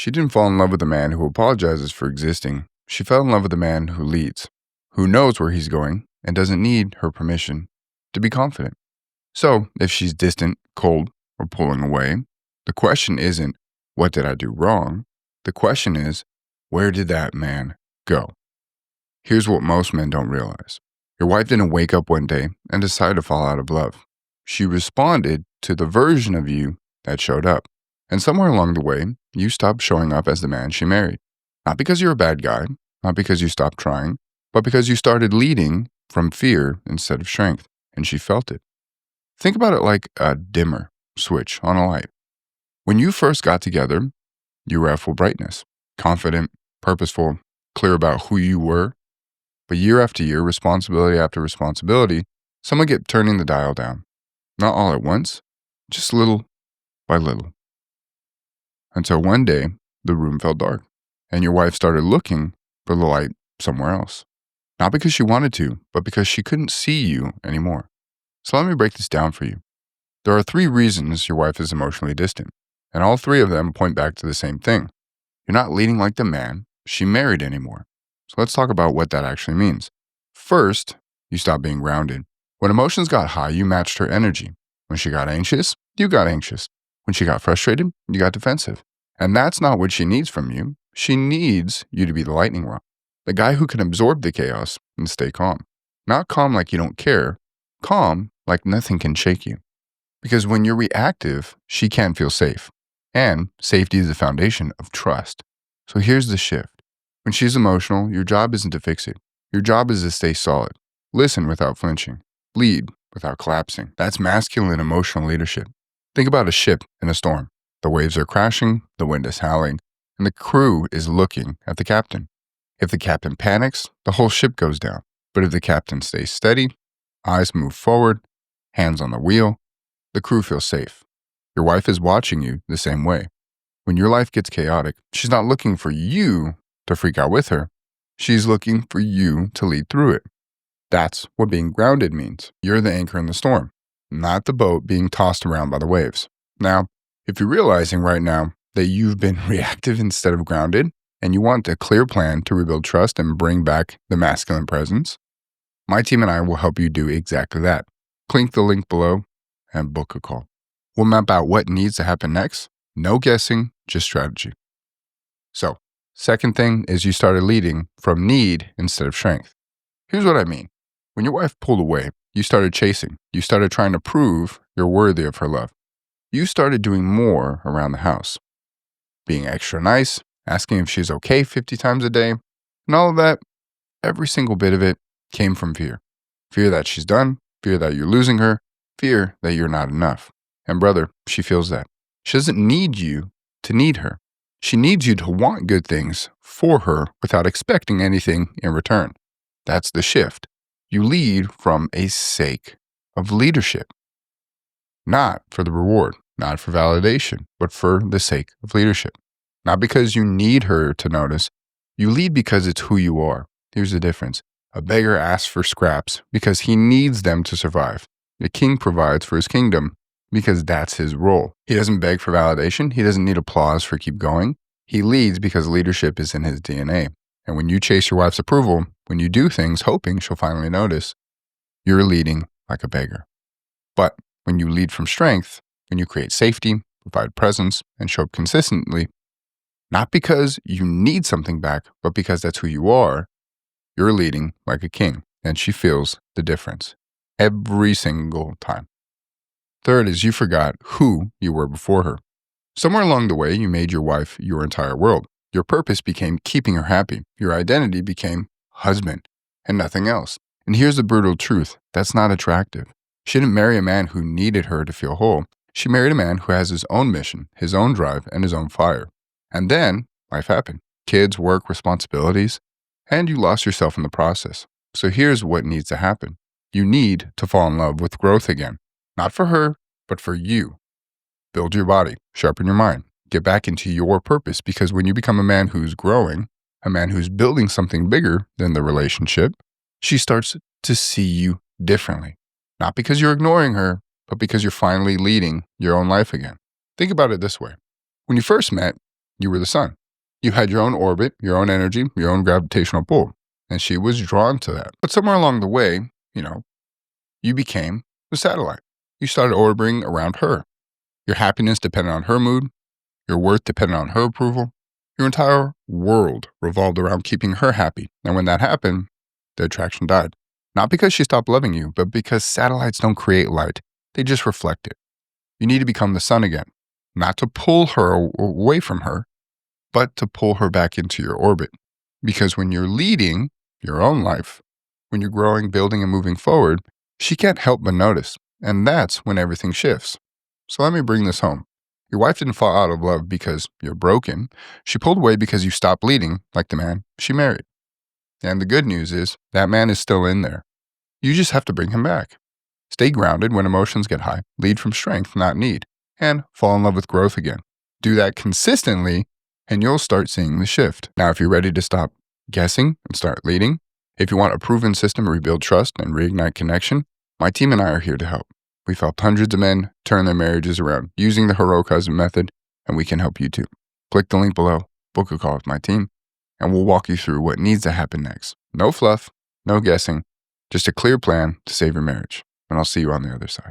She didn't fall in love with a man who apologizes for existing. She fell in love with a man who leads, who knows where he's going, and doesn't need her permission to be confident. So, if she's distant, cold, or pulling away, the question isn't, what did I do wrong? The question is, where did that man go? Here's what most men don't realize. Your wife didn't wake up one day and decide to fall out of love. She responded to the version of you that showed up. And somewhere along the way, you stopped showing up as the man she married. Not because you're a bad guy, not because you stopped trying, but because you started leading from fear instead of strength, and she felt it. Think about it like a dimmer switch on a light. When you first got together, you were at full brightness, confident, purposeful, clear about who you were. But year after year, responsibility after responsibility, someone kept turning the dial down. Not all at once, just little by little. Until one day, the room felt dark, and your wife started looking for the light somewhere else. Not because she wanted to, but because she couldn't see you anymore. So let me break this down for you. There are 3 reasons your wife is emotionally distant, and all 3 of them point back to the same thing. You're not leading like the man she married anymore. So let's talk about what that actually means. First, you stopped being grounded. When emotions got high, you matched her energy. When she got anxious, you got anxious. When she got frustrated, you got defensive. And that's not what she needs from you. She needs you to be the lightning rod, the guy who can absorb the chaos and stay calm. Not calm like you don't care, calm like nothing can shake you. Because when you're reactive, she can't feel safe. And safety is the foundation of trust. So here's the shift. When she's emotional, your job isn't to fix it. Your job is to stay solid. Listen without flinching. Lead without collapsing. That's masculine emotional leadership. Think about a ship in a storm. The waves are crashing, the wind is howling, and the crew is looking at the captain. If the captain panics, the whole ship goes down. But if the captain stays steady, eyes move forward, hands on the wheel, the crew feels safe. Your wife is watching you the same way. When your life gets chaotic, she's not looking for you to freak out with her. She's looking for you to lead through it. That's what being grounded means. You're the anchor in the storm, not the boat being tossed around by the waves. Now, if you're realizing right now that you've been reactive instead of grounded, and you want a clear plan to rebuild trust and bring back the masculine presence, my team and I will help you do exactly that. Click the link below and book a call. We'll map out what needs to happen next. No guessing, just strategy. So, second thing is you started leading from need instead of strength. Here's what I mean. When your wife pulled away, you started chasing. You started trying to prove you're worthy of her love. You started doing more around the house. Being extra nice, asking if she's okay 50 times a day, and all of that, every single bit of it came from fear. Fear that she's done, fear that you're losing her, fear that you're not enough. And brother, she feels that. She doesn't need you to need her. She needs you to want good things for her without expecting anything in return. That's the shift. You lead from a sake of leadership. Not for the reward, not for validation, but for the sake of leadership. Not because you need her to notice. You lead because it's who you are. Here's the difference. A beggar asks for scraps because he needs them to survive. The king provides for his kingdom because that's his role. He doesn't beg for validation. He doesn't need applause for keep going. He leads because leadership is in his DNA. And when you chase your wife's approval, when you do things hoping she'll finally notice, you're leading like a beggar. But when you lead from strength, when you create safety, provide presence, and show up consistently, not because you need something back, but because that's who you are, you're leading like a king. And she feels the difference every single time. Third is you forgot who you were before her. Somewhere along the way, you made your wife your entire world. Your purpose became keeping her happy. Your identity became husband and nothing else. And here's the brutal truth. That's not attractive. She didn't marry a man who needed her to feel whole. She married a man who has his own mission, his own drive, and his own fire. And then life happened. Kids, work, responsibilities, and you lost yourself in the process. So here's what needs to happen. You need to fall in love with growth again. Not for her, but for you. Build your body, sharpen your mind, get back into your purpose, because when you become a man who's growing, a man who's building something bigger than the relationship, she starts to see you differently. Not because you're ignoring her, but because you're finally leading your own life again. Think about it this way. When you first met, You were the sun. You had your own orbit, your own energy, your own gravitational pull, and she was drawn to that. But somewhere along the way, you became the satellite. You started orbiting around her. Your happiness depended on her mood. Your worth depended on her approval. Your entire world revolved around keeping her happy. And when that happened, the attraction died. Not because she stopped loving you, but because satellites don't create light. They just reflect it. You need to become the sun again, not to pull her away from her, but to pull her back into your orbit. Because when you're leading your own life, when you're growing, building, and moving forward, she can't help but notice. And that's when everything shifts. So let me bring this home. Your wife didn't fall out of love because you're broken. She pulled away because you stopped leading like the man she married. And the good news is that man is still in there. You just have to bring him back. Stay grounded when emotions get high. Lead from strength, not need. And fall in love with growth again. Do that consistently, and you'll start seeing the shift. Now, if you're ready to stop guessing and start leading, if you want a proven system to rebuild trust and reignite connection, my team and I are here to help. We've helped hundreds of men turn their marriages around using the heroic husband method, and we can help you too. Click the link below, book a call with my team, and we'll walk you through what needs to happen next. No fluff, no guessing, just a clear plan to save your marriage. And I'll see you on the other side.